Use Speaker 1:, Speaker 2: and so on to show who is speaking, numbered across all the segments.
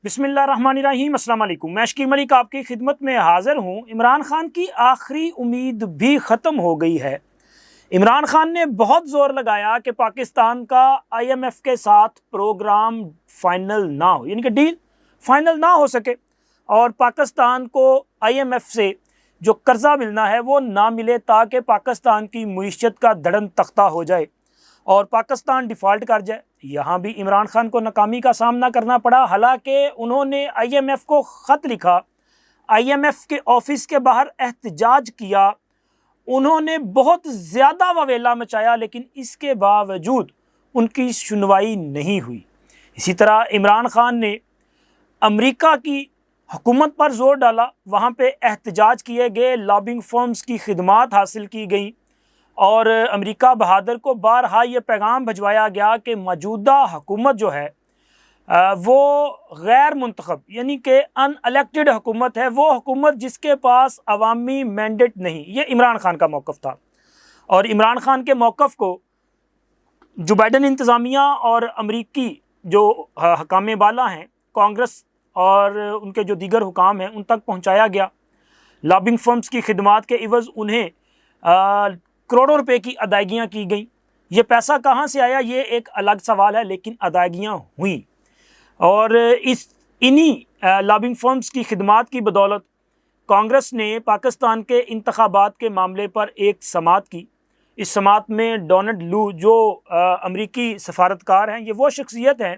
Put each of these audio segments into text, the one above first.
Speaker 1: بسم اللہ الرحمن الرحیم۔ السلام علیکم، میں شکیل ملک آپ کی خدمت میں حاضر ہوں۔ عمران خان کی آخری امید بھی ختم ہو گئی ہے۔ عمران خان نے بہت زور لگایا کہ پاکستان کا آئی ایم ایف کے ساتھ پروگرام فائنل نہ ہو، یعنی کہ ڈیل فائنل نہ ہو سکے اور پاکستان کو آئی ایم ایف سے جو قرضہ ملنا ہے وہ نہ ملے، تاکہ پاکستان کی معیشت کا دھڑن تختہ ہو جائے اور پاکستان ڈیفالٹ کر جائے۔ یہاں بھی عمران خان کو ناکامی کا سامنا کرنا پڑا، حالانکہ انہوں نے آئی ایم ایف کو خط لکھا، آئی ایم ایف کے آفس کے باہر احتجاج کیا، انہوں نے بہت زیادہ واویلا مچایا، لیکن اس کے باوجود ان کی سنوائی نہیں ہوئی۔ اسی طرح عمران خان نے امریکہ کی حکومت پر زور ڈالا، وہاں پہ احتجاج کیے گئے، لابنگ فرمز کی خدمات حاصل کی گئیں اور امریکہ بہادر کو بارہا یہ پیغام بھجوایا گیا کہ موجودہ حکومت جو ہے وہ غیر منتخب یعنی کہ ان الیکٹڈ حکومت ہے، وہ حکومت جس کے پاس عوامی مینڈیٹ نہیں۔ یہ عمران خان کا موقف تھا، اور عمران خان کے موقف کو جو بائیڈن انتظامیہ اور امریکی جو حکام بالا ہیں، کانگریس اور ان کے جو دیگر حکام ہیں، ان تک پہنچایا گیا۔ لابنگ فرمز کی خدمات کے عوض انہیں کروڑوں روپے کی ادائیگیاں کی گئیں۔ یہ پیسہ کہاں سے آیا یہ ایک الگ سوال ہے، لیکن ادائیگیاں ہوئیں، اور انہی لابنگ فرمز کی خدمات کی بدولت کانگریس نے پاکستان کے انتخابات کے معاملے پر ایک سماعت کی۔ اس سماعت میں ڈونلڈ لو جو امریکی سفارتکار ہیں، یہ وہ شخصیت ہیں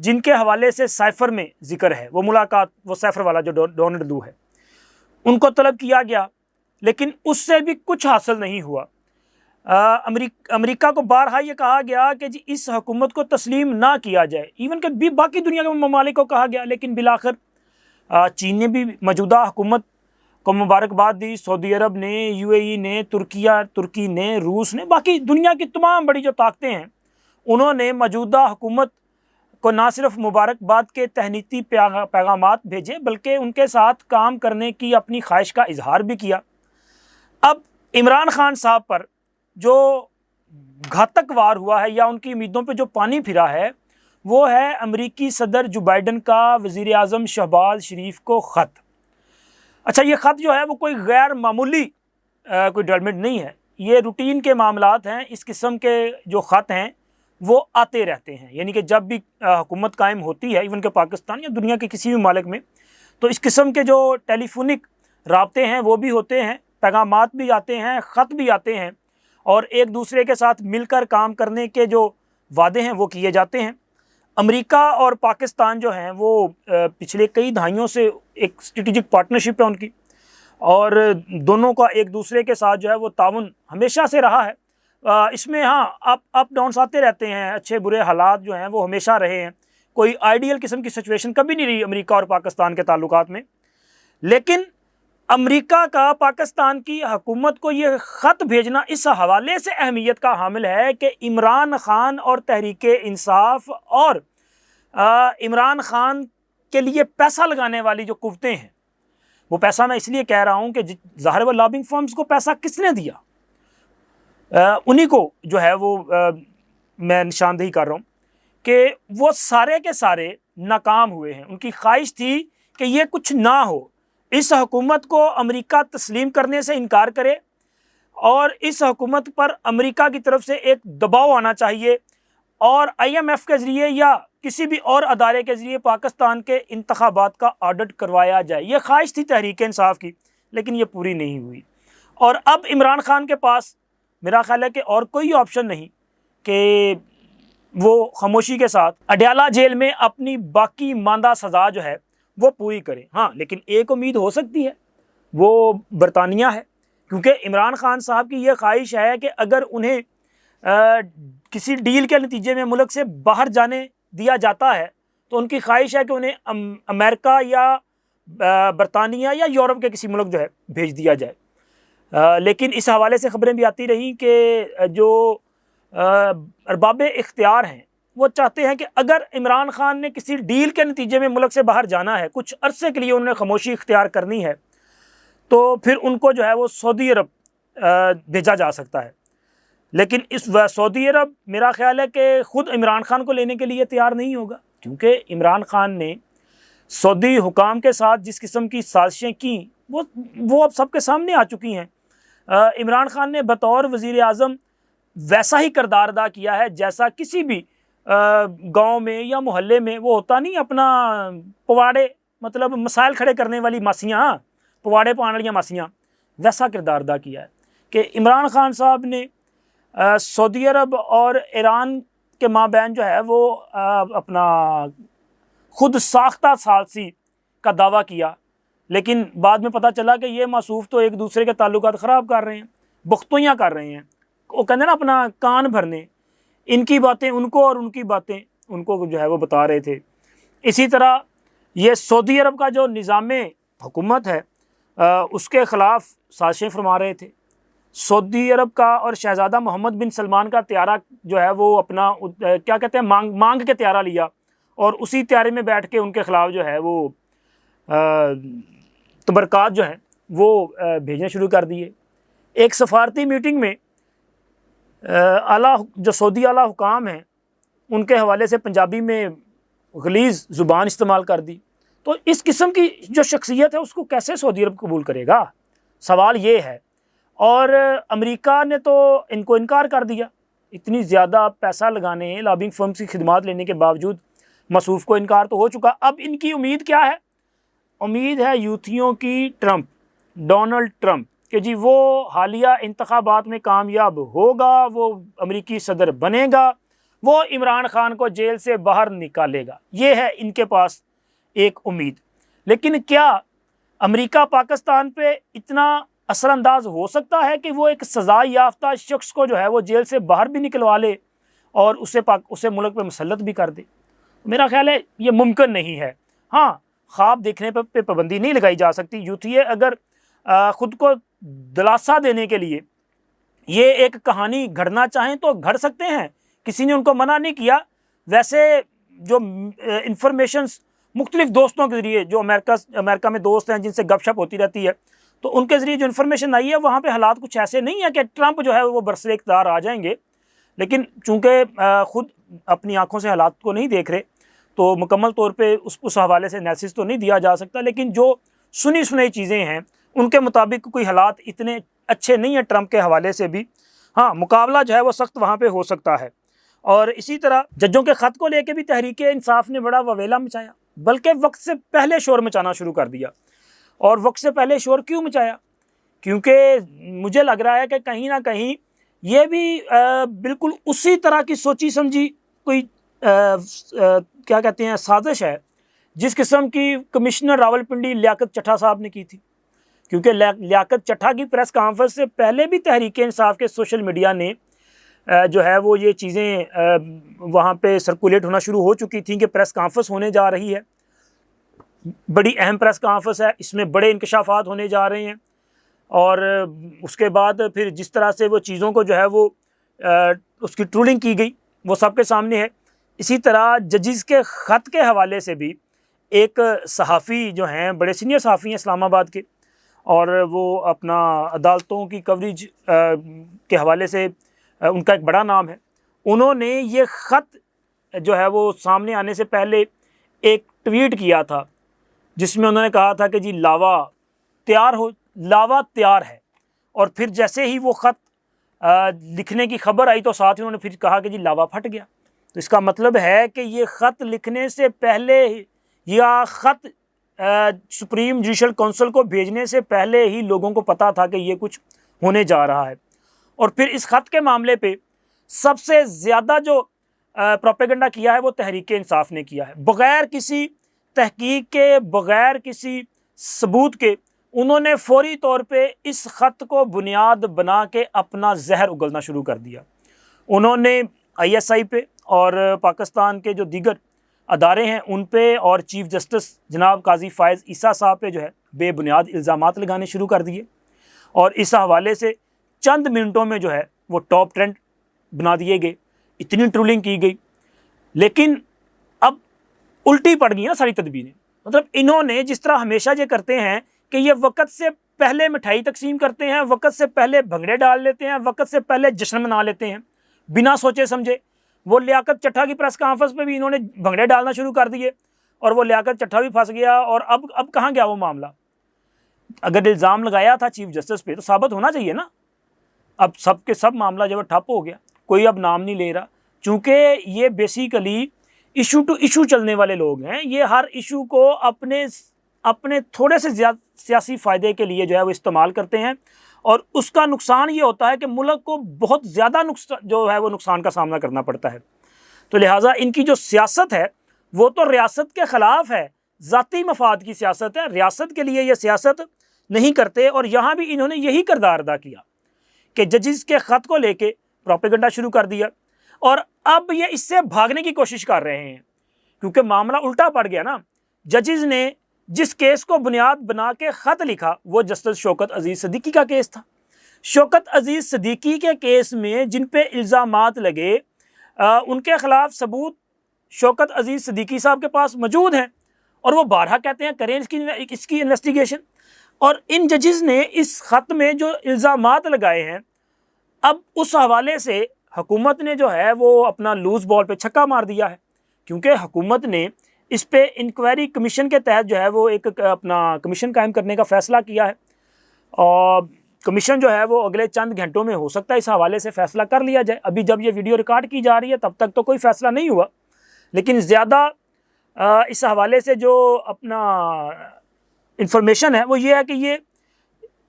Speaker 1: جن کے حوالے سے سائفر میں ذکر ہے، وہ ملاقات، وہ سائفر والا جو ڈونلڈ لو ہے، ان کو طلب کیا گیا، لیکن اس سے بھی کچھ حاصل نہیں ہوا۔ امریکہ کو بارہا یہ کہا گیا کہ جی اس حکومت کو تسلیم نہ کیا جائے، ایون کہ باقی دنیا کے ممالک کو کہا گیا، لیکن بالآخر چین نے بھی موجودہ حکومت کو مبارکباد دی، سعودی عرب نے، یو اے ای نے، ترکی نے، روس نے، باقی دنیا کی تمام بڑی جو طاقتیں ہیں، انہوں نے موجودہ حکومت کو نہ صرف مبارکباد کے تہنیتی پیغامات بھیجے، بلکہ ان کے ساتھ کام کرنے کی اپنی خواہش کا اظہار بھی کیا۔ اب عمران خان صاحب پر جو گھاتک وار ہوا ہے یا ان کی امیدوں پہ جو پانی پھرا ہے، وہ ہے امریکی صدر جو بائیڈن کا وزیر اعظم شہباز شریف کو خط۔ اچھا، یہ خط جو ہے وہ کوئی غیر معمولی کوئی ڈیولپمنٹ نہیں ہے، یہ روٹین کے معاملات ہیں۔ اس قسم کے جو خط ہیں وہ آتے رہتے ہیں، یعنی کہ جب بھی حکومت قائم ہوتی ہے، ایون کہ پاکستان یا دنیا کے کسی بھی ممالک میں، تو اس قسم کے جو ٹیلی فونک رابطے ہیں وہ بھی ہوتے ہیں، پیغامات بھی آتے ہیں، خط بھی آتے ہیں، اور ایک دوسرے کے ساتھ مل کر کام کرنے کے جو وعدے ہیں وہ کیے جاتے ہیں۔ امریکہ اور پاکستان جو ہیں وہ پچھلے کئی دہائیوں سے ایک اسٹریٹجک پارٹنرشپ ہے ان کی، اور دونوں کا ایک دوسرے کے ساتھ جو ہے وہ تعاون ہمیشہ سے رہا ہے۔ اس میں ہاں اپ ڈاؤنس آتے رہتے ہیں، اچھے برے حالات جو ہیں وہ ہمیشہ رہے ہیں، کوئی آئیڈیل قسم کی سچویشن کبھی نہیں رہی امریکہ اور پاکستان کے تعلقات میں۔ لیکن امریکہ کا پاکستان کی حکومت کو یہ خط بھیجنا اس حوالے سے اہمیت کا حامل ہے کہ عمران خان اور تحریک انصاف اور عمران خان کے لیے پیسہ لگانے والی جو قوتیں ہیں، وہ پیسہ میں اس لیے کہہ رہا ہوں کہ ظاہر و لابنگ فرمز کو پیسہ کس نے دیا، انہی کو جو ہے وہ میں نشاندہی کر رہا ہوں کہ وہ سارے کے سارے ناکام ہوئے ہیں۔ ان کی خواہش تھی کہ یہ کچھ نہ ہو، اس حکومت کو امریکہ تسلیم کرنے سے انکار کرے، اور اس حکومت پر امریکہ کی طرف سے ایک دباؤ آنا چاہیے، اور آئی ایم ایف کے ذریعے یا کسی بھی اور ادارے کے ذریعے پاکستان کے انتخابات کا آڈٹ کروایا جائے۔ یہ خواہش تھی تحریک انصاف کی، لیکن یہ پوری نہیں ہوئی، اور اب عمران خان کے پاس میرا خیال ہے کہ اور کوئی آپشن نہیں کہ وہ خاموشی کے ساتھ اڈیالہ جیل میں اپنی باقی ماندہ سزا جو ہے وہ پوری کرے۔ ہاں، لیکن ایک امید ہو سکتی ہے، وہ برطانیہ ہے، کیونکہ عمران خان صاحب کی یہ خواہش ہے کہ اگر انہیں کسی ڈیل کے نتیجے میں ملک سے باہر جانے دیا جاتا ہے تو ان کی خواہش ہے کہ انہیں امریکہ یا برطانیہ یا یورپ کے کسی ملک جو ہے بھیج دیا جائے۔ لیکن اس حوالے سے خبریں بھی آتی رہیں کہ جو ارباب اختیار ہیں وہ چاہتے ہیں کہ اگر عمران خان نے کسی ڈیل کے نتیجے میں ملک سے باہر جانا ہے، کچھ عرصے کے لیے انہوں نے خاموشی اختیار کرنی ہے، تو پھر ان کو جو ہے وہ سعودی عرب بھیجا جا سکتا ہے۔ لیکن اس سعودی عرب میرا خیال ہے کہ خود عمران خان کو لینے کے لیے تیار نہیں ہوگا، کیونکہ عمران خان نے سعودی حکام کے ساتھ جس قسم کی سازشیں کیں وہ اب سب کے سامنے آ چکی ہیں۔ عمران خان نے بطور وزیر اعظم ویسا ہی کردار ادا کیا ہے جیسا کسی بھی گاؤں میں یا محلے میں وہ ہوتا نہیں، اپنا پواڑے مطلب مسائل کھڑے کرنے والی ماسیاں، پواڑے پانے والی ماسیاں، ویسا کردار ادا کیا ہے کہ عمران خان صاحب نے سعودی عرب اور ایران کے مابین جو ہے وہ اپنا خود ساختہ ثالثی کا دعویٰ کیا، لیکن بعد میں پتہ چلا کہ یہ موصوف تو ایک دوسرے کے تعلقات خراب کر رہے ہیں، بختویاں کر رہے ہیں، وہ کہتے ہیں نا اپنا کان بھرنے، ان کی باتیں ان کو اور ان کی باتیں ان کو جو ہے وہ بتا رہے تھے۔ اسی طرح یہ سعودی عرب کا جو نظام حکومت ہے اس کے خلاف سازشیں فرما رہے تھے۔ سعودی عرب کا اور شہزادہ محمد بن سلمان کا طیارہ جو ہے وہ اپنا کیا کہتے ہیں مانگ کے طیارہ لیا اور اسی طیارے میں بیٹھ کے ان کے خلاف جو ہے وہ تبرکات جو ہیں وہ بھیجنے شروع کر دیے۔ ایک سفارتی میٹنگ میں جو سعودی اعلیٰ حکام ہیں ان کے حوالے سے پنجابی میں غلیظ زبان استعمال کر دی، تو اس قسم کی جو شخصیت ہے اس کو کیسے سعودی عرب قبول کرے گا؟ سوال یہ ہے۔ اور امریکہ نے تو ان کو انکار کر دیا، اتنی زیادہ پیسہ لگانے لابنگ فرمز کی خدمات لینے کے باوجود موصوف کو انکار تو ہو چکا۔ اب ان کی امید کیا ہے؟ امید ہے یوتھیوں کی ڈونلڈ ٹرمپ کہ جی وہ حالیہ انتخابات میں کامیاب ہوگا، وہ امریکی صدر بنے گا، وہ عمران خان کو جیل سے باہر نکالے گا، یہ ہے ان کے پاس ایک امید۔ لیکن کیا امریکہ پاکستان پہ اتنا اثر انداز ہو سکتا ہے کہ وہ ایک سزا یافتہ شخص کو جو ہے وہ جیل سے باہر بھی نکلوا لے اور اسے ملک پہ مسلط بھی کر دے؟ میرا خیال ہے یہ ممکن نہیں ہے۔ ہاں، خواب دیکھنے پہ پابندی نہیں لگائی جا سکتی۔ یوتھیے اگر خود کو دلاسا دینے کے لیے یہ ایک کہانی گھڑنا چاہیں تو گھڑ سکتے ہیں، کسی نے ان کو منع نہیں کیا۔ ویسے جو انفارمیشنز مختلف دوستوں کے ذریعے جو امریکہ میں دوست ہیں جن سے گپ شپ ہوتی رہتی ہے، تو ان کے ذریعے جو انفارمیشن آئی ہے وہاں پہ حالات کچھ ایسے نہیں ہیں کہ ٹرمپ جو ہے وہ برسر اقتدار آ جائیں گے، لیکن چونکہ خود اپنی آنکھوں سے حالات کو نہیں دیکھ رہے تو مکمل طور پہ اس حوالے سے انالیسس تو نہیں دیا جا سکتا، لیکن جو سنی چیزیں ہیں ان کے مطابق کوئی حالات اتنے اچھے نہیں ہیں ٹرمپ کے حوالے سے بھی۔ ہاں، مقابلہ جو ہے وہ سخت وہاں پہ ہو سکتا ہے۔ اور اسی طرح ججوں کے خط کو لے کے بھی تحریک انصاف نے بڑا وویلا مچایا، بلکہ وقت سے پہلے شور مچانا شروع کر دیا۔ اور وقت سے پہلے شور کیوں مچایا؟ کیونکہ مجھے لگ رہا ہے کہ کہیں نہ کہیں یہ بھی بالکل اسی طرح کی سوچی سمجھی کوئی کیا کہتے ہیں سازش ہے جس قسم کی کمشنر راولپنڈی لیاقت چٹھا صاحب نے کی تھی۔ کیونکہ لیاقت چٹھا کی پریس کانفرنس سے پہلے بھی تحریک انصاف کے سوشل میڈیا نے جو ہے وہ یہ چیزیں وہاں پہ سرکولیٹ ہونا شروع ہو چکی تھیں کہ پریس کانفرنس ہونے جا رہی ہے، بڑی اہم پریس کانفرنس ہے، اس میں بڑے انکشافات ہونے جا رہے ہیں۔ اور اس کے بعد پھر جس طرح سے وہ چیزوں کو جو ہے وہ اس کی ٹرولنگ کی گئی وہ سب کے سامنے ہے۔ اسی طرح ججز کے خط کے حوالے سے بھی ایک صحافی جو ہیں بڑے سینئر صحافی ہیں اسلام آباد کے، اور وہ اپنا عدالتوں کی کوریج کے حوالے سے ان کا ایک بڑا نام ہے، انہوں نے یہ خط جو ہے وہ سامنے آنے سے پہلے ایک ٹویٹ کیا تھا جس میں انہوں نے کہا تھا کہ جی لاوا تیار ہے، اور پھر جیسے ہی وہ خط لکھنے کی خبر آئی تو ساتھ ہی انہوں نے پھر کہا کہ جی لاوا پھٹ گیا۔ تو اس کا مطلب ہے کہ یہ خط لکھنے سے پہلے یا خط سپریم جوڈیشل کونسل کو بھیجنے سے پہلے ہی لوگوں کو پتہ تھا کہ یہ کچھ ہونے جا رہا ہے۔ اور پھر اس خط کے معاملے پہ سب سے زیادہ جو پروپیگنڈا کیا ہے وہ تحریک انصاف نے کیا ہے، بغیر کسی تحقیق کے، بغیر کسی ثبوت کے انہوں نے فوری طور پہ اس خط کو بنیاد بنا کے اپنا زہر اگلنا شروع کر دیا۔ انہوں نے ISI پہ اور پاکستان کے جو دیگر ادارے ہیں ان پہ اور چیف جسٹس جناب قاضی فائز عیسیٰ صاحب پہ جو ہے بے بنیاد الزامات لگانے شروع کر دیے، اور اس حوالے سے چند منٹوں میں جو ہے وہ ٹاپ ٹرینڈ بنا دیے گئے، اتنی ٹرولنگ کی گئی۔ لیکن اب الٹی پڑ گئی نا ساری تدبیریں، مطلب انہوں نے جس طرح ہمیشہ یہ کرتے ہیں کہ یہ وقت سے پہلے مٹھائی تقسیم کرتے ہیں، وقت سے پہلے بھنگڑے ڈال لیتے ہیں، وقت سے پہلے جشن منا لیتے ہیں بنا سوچے سمجھے، وہ لیاقت چٹھا کی پریس کانفرنس پہ بھی انہوں نے بھنگڑے ڈالنا شروع کر دیے اور وہ لیاقت چٹھا بھی پھنس گیا. اور اب کہاں گیا وہ معاملہ؟ اگر الزام لگایا تھا چیف جسٹس پہ تو ثابت ہونا چاہیے نا. اب سب کے سب معاملہ جو ہے ٹھپ ہو گیا, کوئی اب نام نہیں لے رہا, چونکہ یہ بیسیکلی ایشو ٹو ایشو چلنے والے لوگ ہیں. یہ ہر ایشو کو اپنے تھوڑے سے زیادہ سیاسی فائدے کے لیے جو ہے وہ استعمال کرتے ہیں, اور اس کا نقصان یہ ہوتا ہے کہ ملک کو بہت زیادہ نقصان کا سامنا کرنا پڑتا ہے. تو لہٰذا ان کی جو سیاست ہے وہ تو ریاست کے خلاف ہے, ذاتی مفاد کی سیاست ہے, ریاست کے لیے یہ سیاست نہیں کرتے. اور یہاں بھی انہوں نے یہی کردار ادا کیا کہ ججز کے خط کو لے کے پروپیگنڈا شروع کر دیا, اور اب یہ اس سے بھاگنے کی کوشش کر رہے ہیں کیونکہ معاملہ الٹا پڑ گیا نا. ججز نے جس کیس کو بنیاد بنا کے خط لکھا وہ جسٹس شوکت عزیز صدیقی کا کیس تھا. شوکت عزیز صدیقی کے کیس میں جن پہ الزامات لگے ان کے خلاف ثبوت شوکت عزیز صدیقی صاحب کے پاس موجود ہیں, اور وہ بارہا کہتے ہیں کریں اس کی انویسٹیگیشن. اور ان ججز نے اس خط میں جو الزامات لگائے ہیں, اب اس حوالے سے حکومت نے جو ہے وہ اپنا لوز بال پہ چھکا مار دیا ہے, کیونکہ حکومت نے اس پہ انکوائری کمیشن کے تحت جو ہے وہ ایک اپنا کمیشن قائم کرنے کا فیصلہ کیا ہے. اور کمیشن جو ہے وہ اگلے چند گھنٹوں میں ہو سکتا ہے اس حوالے سے فیصلہ کر لیا جائے. ابھی جب یہ ویڈیو ریکارڈ کی جا رہی ہے تب تک تو کوئی فیصلہ نہیں ہوا, لیکن زیادہ اس حوالے سے جو اپنا انفارمیشن ہے وہ یہ ہے کہ یہ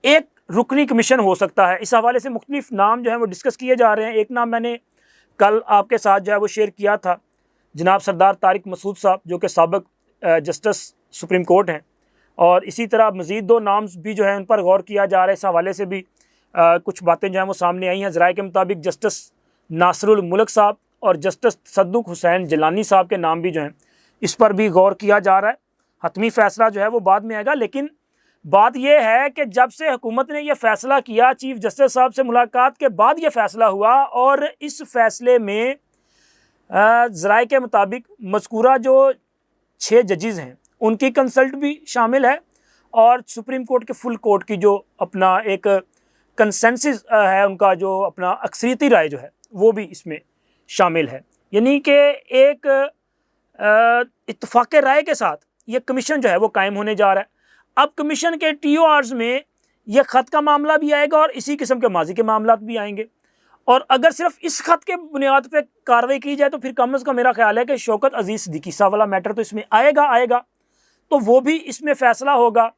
Speaker 1: ایک رکنی کمیشن ہو سکتا ہے. اس حوالے سے مختلف نام جو ہیں وہ ڈسکس کیے جا رہے ہیں. ایک نام میں نے کل آپ کے ساتھ جو ہے وہ شیئر کیا تھا, جناب سردار طارق مسعود صاحب جو کہ سابق جسٹس سپریم کورٹ ہیں, اور اسی طرح مزید 2 نامز بھی جو ہیں ان پر غور کیا جا رہا ہے. اس حوالے سے بھی کچھ باتیں جو ہیں وہ سامنے آئی ہیں. ذرائع کے مطابق جسٹس ناصر الملک صاحب اور جسٹس صدق حسین جیلانی صاحب کے نام بھی جو ہیں اس پر بھی غور کیا جا رہا ہے. حتمی فیصلہ جو ہے وہ بعد میں آئے گا, لیکن بات یہ ہے کہ جب سے حکومت نے یہ فیصلہ کیا, چیف جسٹس صاحب سے ملاقات کے بعد یہ فیصلہ ہوا, اور اس فیصلے میں ذرائع کے مطابق مذکورہ جو 6 ججز ہیں ان کی کنسلٹ بھی شامل ہے, اور سپریم کورٹ کے فل کورٹ کی جو اپنا ایک کنسنسس ہے ان کا جو اپنا اکثریتی رائے جو ہے وہ بھی اس میں شامل ہے. یعنی کہ ایک اتفاق رائے کے ساتھ یہ کمیشن جو ہے وہ قائم ہونے جا رہا ہے. اب کمیشن کے ٹی او آرز میں یہ خط کا معاملہ بھی آئے گا اور اسی قسم کے ماضی کے معاملات بھی آئیں گے, اور اگر صرف اس خط کے بنیاد پہ کارروائی کی جائے تو پھر کم از کم میرا خیال ہے کہ شوکت عزیز صدیقی صاحب والا میٹر تو اس میں آئے گا, تو وہ بھی اس میں فیصلہ ہوگا.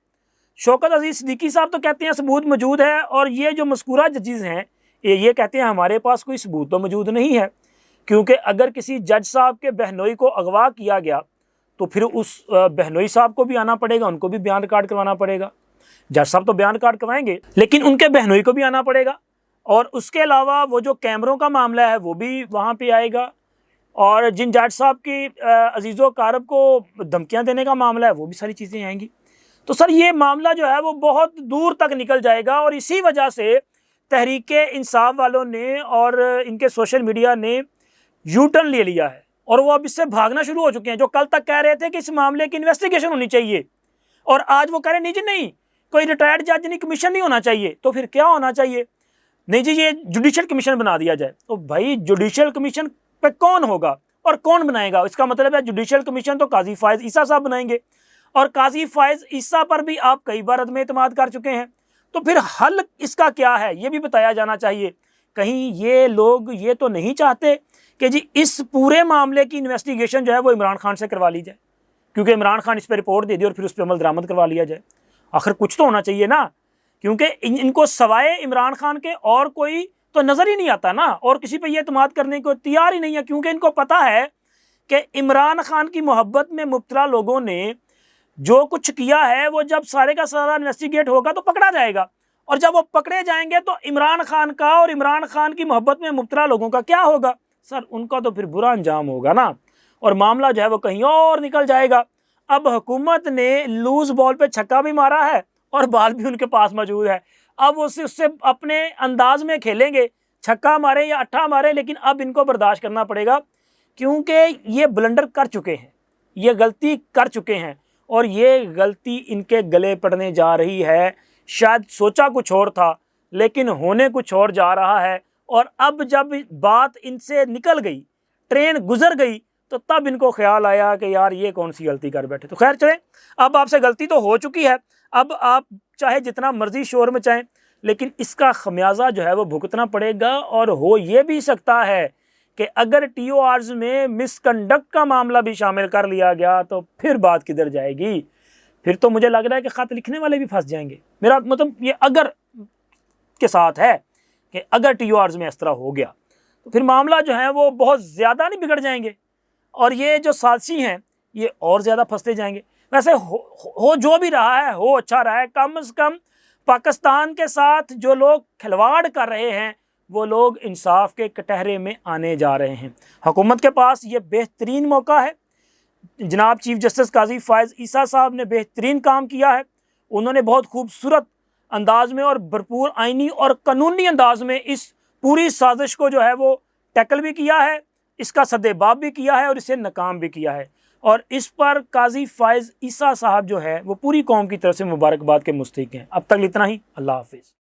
Speaker 1: شوکت عزیز صدیقی صاحب تو کہتے ہیں ثبوت موجود ہے, اور یہ جو مذکورہ ججز ہیں یہ کہتے ہیں ہمارے پاس کوئی ثبوت تو موجود نہیں ہے, کیونکہ اگر کسی جج صاحب کے بہنوئی کو اغوا کیا گیا تو پھر اس بہنوئی صاحب کو بھی آنا پڑے گا, ان کو بھی بیان ریکارڈ کروانا پڑے گا. جج صاحب تو بیان ریکارڈ کروائیں گے لیکن ان کے بہنوئی کو بھی آنا پڑے گا, اور اس کے علاوہ وہ جو کیمروں کا معاملہ ہے وہ بھی وہاں پہ آئے گا, اور جن جج صاحب کی عزیز و اقارب کو دھمکیاں دینے کا معاملہ ہے وہ بھی ساری چیزیں آئیں گی. تو سر یہ معاملہ جو ہے وہ بہت دور تک نکل جائے گا, اور اسی وجہ سے تحریک انصاف والوں نے اور ان کے سوشل میڈیا نے یو ٹرن لے لیا ہے, اور وہ اب اس سے بھاگنا شروع ہو چکے ہیں. جو کل تک کہہ رہے تھے کہ اس معاملے کی انویسٹیگیشن ہونی چاہیے, اور آج وہ کہہ رہے نہیں کوئی ریٹائرڈ جج نہیں, کمیشن نہیں ہونا چاہیے. تو پھر کیا ہونا چاہیے؟ نہیں جی یہ جوڈیشل کمیشن بنا دیا جائے. تو بھائی جوڈیشل کمیشن پہ کون ہوگا اور کون بنائے گا؟ اس کا مطلب ہے جوڈیشل کمیشن تو قاضی فائز عیسیٰ صاحب بنائیں گے, اور قاضی فائز عیسیٰ پر بھی آپ کئی بار عدم اعتماد کر چکے ہیں. تو پھر حل اس کا کیا ہے یہ بھی بتایا جانا چاہیے. کہیں یہ لوگ یہ تو نہیں چاہتے کہ جی اس پورے معاملے کی انویسٹیگیشن جو ہے وہ عمران خان سے کروا لی جائے, کیونکہ عمران خان اس پہ رپورٹ دے دی اور پھر اس پہ عمل درآمد کروا لیا جائے. آخر کچھ تو ہونا چاہیے نا, کیونکہ ان کو سوائے عمران خان کے اور کوئی تو نظر ہی نہیں آتا نا, اور کسی پہ یہ اعتماد کرنے کو تیار ہی نہیں ہے, کیونکہ ان کو پتہ ہے کہ عمران خان کی محبت میں مبتلا لوگوں نے جو کچھ کیا ہے وہ جب سارے کا سارا انویسٹیگیٹ ہوگا تو پکڑا جائے گا, اور جب وہ پکڑے جائیں گے تو عمران خان کا اور عمران خان کی محبت میں مبتلا لوگوں کا کیا ہوگا؟ سر ان کا تو پھر برا انجام ہوگا نا, اور معاملہ جو ہے وہ کہیں اور نکل جائے گا. اب حکومت نے لوز بال پہ چھکا بھی مارا ہے اور بال بھی ان کے پاس موجود ہے. اب اس سے اپنے انداز میں کھیلیں گے, چھکا مارے یا اٹھا مارے, لیکن اب ان کو برداشت کرنا پڑے گا, کیونکہ یہ بلنڈر کر چکے ہیں, یہ غلطی کر چکے ہیں, اور یہ غلطی ان کے گلے پڑنے جا رہی ہے. شاید سوچا کچھ اور تھا لیکن ہونے کچھ اور جا رہا ہے, اور اب جب بات ان سے نکل گئی, ٹرین گزر گئی تو تب ان کو خیال آیا کہ یار یہ کون سی غلطی کر بیٹھے. تو خیر چلیں، اب آپ سے غلطی تو ہو چکی ہے، اب آپ چاہے جتنا مرضی شور میں چاہیں، لیکن اس کا خمیازہ جو ہے وہ بھگتنا پڑے گا. اور ہو یہ بھی سکتا ہے کہ اگر ٹی او آرز میں مس کنڈکٹ کا معاملہ بھی شامل کر لیا گیا تو پھر بات کدھر جائے گی؟ پھر تو مجھے لگ رہا ہے کہ خط لکھنے والے بھی پھنس جائیں گے. میرا مطلب یہ اگر کے ساتھ ہے کہ اگر ٹی او آرز میں اس طرح ہو گیا تو پھر معاملہ جو ہے وہ بہت زیادہ نہیں بگڑ جائیں گے، اور یہ جو سازشی ہیں یہ اور زیادہ پھنستے جائیں گے. ویسے ہو جو بھی رہا ہے ہو اچھا رہا ہے. کم از کم پاکستان کے ساتھ جو لوگ کھلواڑ کر رہے ہیں وہ لوگ انصاف کے کٹہرے میں آنے جا رہے ہیں. حکومت کے پاس یہ بہترین موقع ہے. جناب چیف جسٹس قاضی فائز عیسیٰ صاحب نے بہترین کام کیا ہے. انہوں نے بہت خوبصورت انداز میں اور بھرپور آئینی اور قانونی انداز میں اس پوری سازش کو جو ہے وہ ٹیکل بھی کیا ہے، اس کا سد باب بھی کیا ہے اور اسے ناکام بھی کیا ہے. اور اس پر قاضی فائز عیسیٰ صاحب جو ہے وہ پوری قوم کی طرف سے مبارکباد کے مستحق ہیں. اب تک اتنا ہی. اللہ حافظ.